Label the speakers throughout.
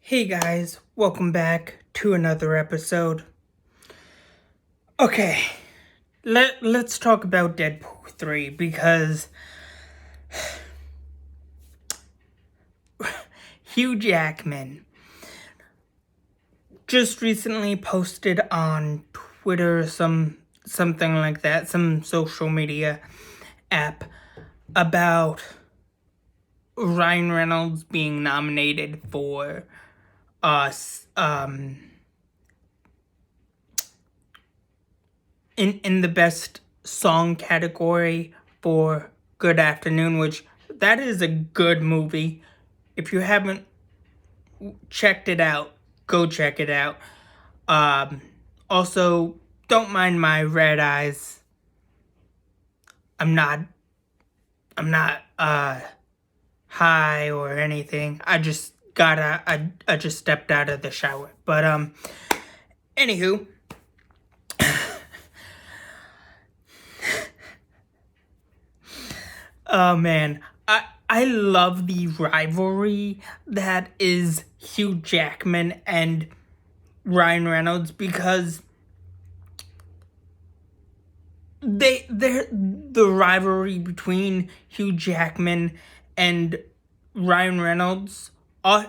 Speaker 1: Hey guys, welcome back to another episode. Okay, let's talk about Deadpool 3 because Hugh Jackman just recently posted on Twitter something like that, some social media app about Ryan Reynolds being nominated for in the best song category for Good Afternoon, which that is a good movie. If you haven't checked it out, go check it out. Also, don't mind my red eyes. I'm not high or anything. I just stepped out of the shower. But anywho, oh man, I love the rivalry that is Hugh Jackman and Ryan Reynolds because the rivalry between Hugh Jackman and Ryan Reynolds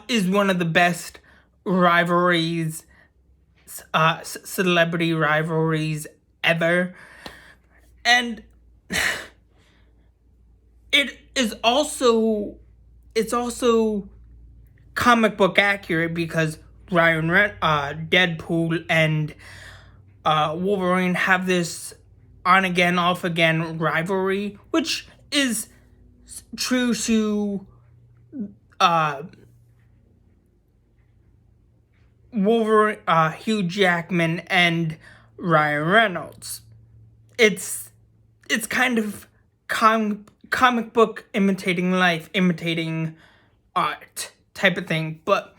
Speaker 1: is one of the best rivalries, celebrity rivalries ever, and it's also comic book accurate because Deadpool and Wolverine have this on again, off again rivalry, which is true to Wolverine, Hugh Jackman and Ryan Reynolds. It's kind of comic book imitating life, imitating art type of thing. But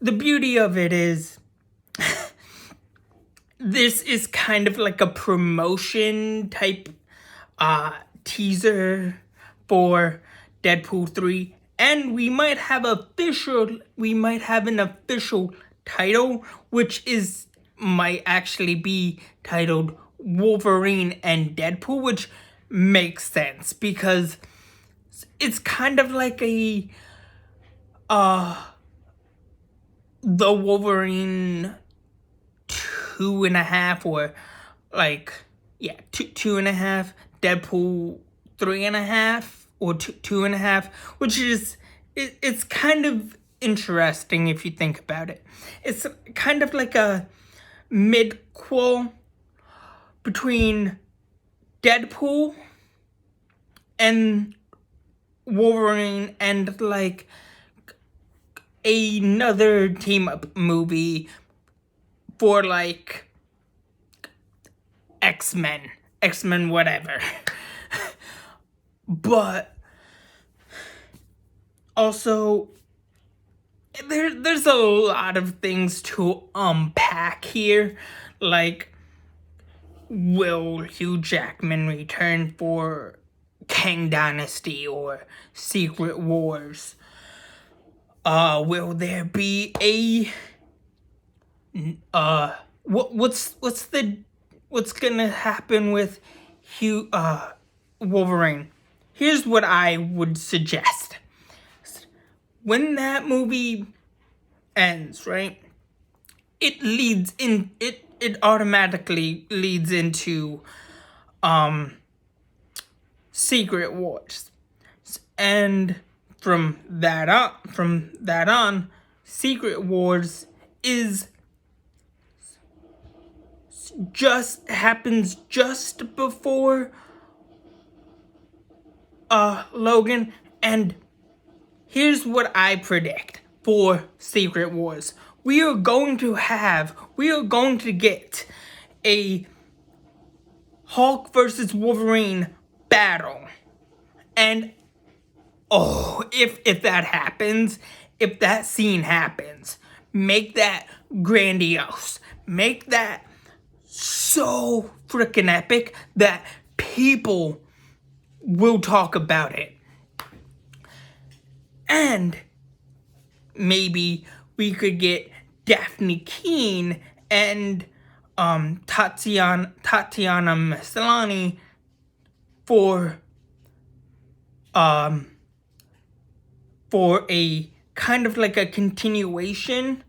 Speaker 1: the beauty of it is this is kind of like a promotion type teaser for Deadpool 3, and we might have an official title, which might actually be titled Wolverine and Deadpool, which makes sense because it's kind of like the Wolverine 2.5, or two and a half, Deadpool 3.5 or 2.5, which is it's kind of interesting if you think about it. It's kind of like a midquel between Deadpool and Wolverine and like another team up movie for like X-Men whatever. But also there's a lot of things to unpack here, like will Hugh Jackman return for Kang Dynasty or Secret Wars? Will there be a what's gonna happen with Wolverine? Here's what I would suggest. When that movie ends, right? It automatically leads into Secret Wars. And from that on, Secret Wars happens just before Logan, and here's what I predict for Secret Wars. We are going to get a Hulk versus Wolverine battle. And if that happens, if that scene happens, make that grandiose. Make that so freaking epic that people will talk about it. And maybe we could get Daphne Keane and Tatiana Maslany for a kind of like a continuation,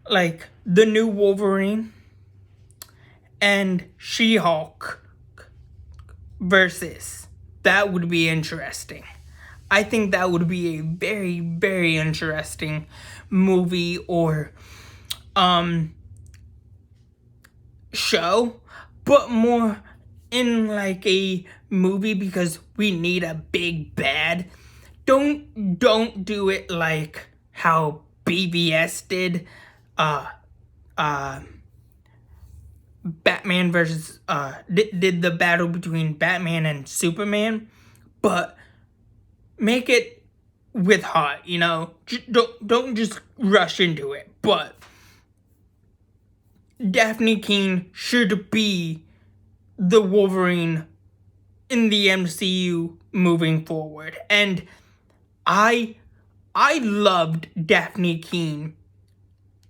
Speaker 1: like the new Wolverine and She-Hulk versus. That would be interesting. I think that would be a very, very interesting movie or show, but more in like a movie because we need a big bad. Don't do it like how BVS did Batman versus did the battle between Batman and Superman, but make it with heart, you know. Don't just rush into it. But Daphne Keane should be the Wolverine in the MCU moving forward, and I loved Daphne Keane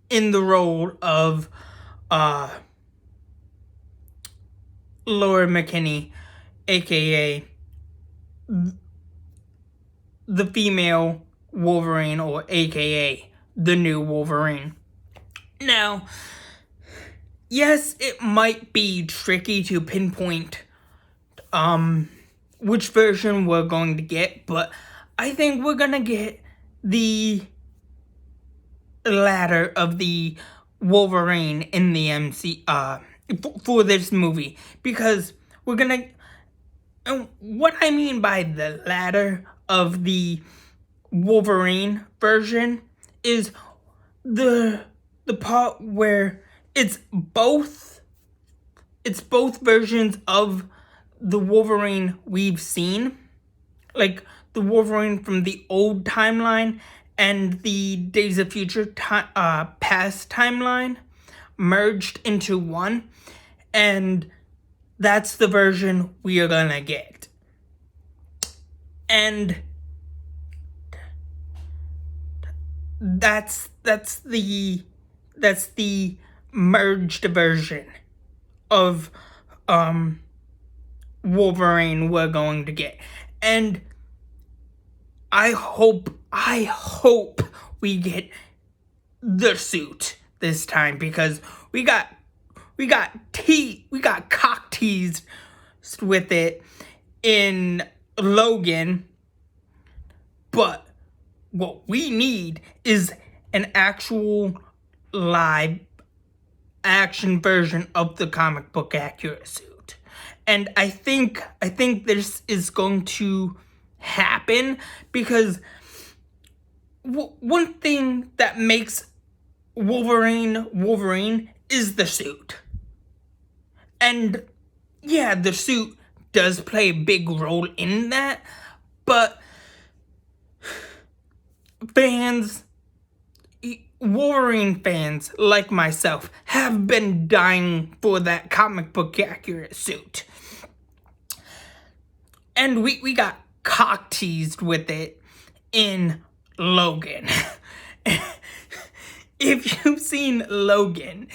Speaker 1: in the role of Laura McKinney, aka the female Wolverine, or aka the new Wolverine. Now, yes, it might be tricky to pinpoint which version we're going to get, but I think we're gonna get the latter of the Wolverine in the for this movie, because we're gonna. And what I mean by the latter of the Wolverine version is the part where it's both versions of the Wolverine we've seen, like the Wolverine from the old timeline and the Days of Future past timeline merged into one, and that's the version we are gonna get. And that's the merged version of Wolverine we're going to get. And I hope we get the suit this time, because we got cock teased with it in Logan, but what we need is an actual live action version of the comic book accurate suit. And I think this is going to happen, because one thing that makes Wolverine is the suit. And yeah, the suit does play a big role in that, but Wolverine fans like myself have been dying for that comic book accurate suit. And we got cock teased with it in Logan. If you've seen Logan,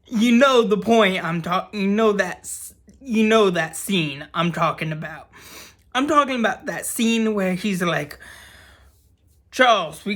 Speaker 1: you know the point I'm talking. You know that scene I'm talking about. I'm talking about that scene where he's like, Charles, we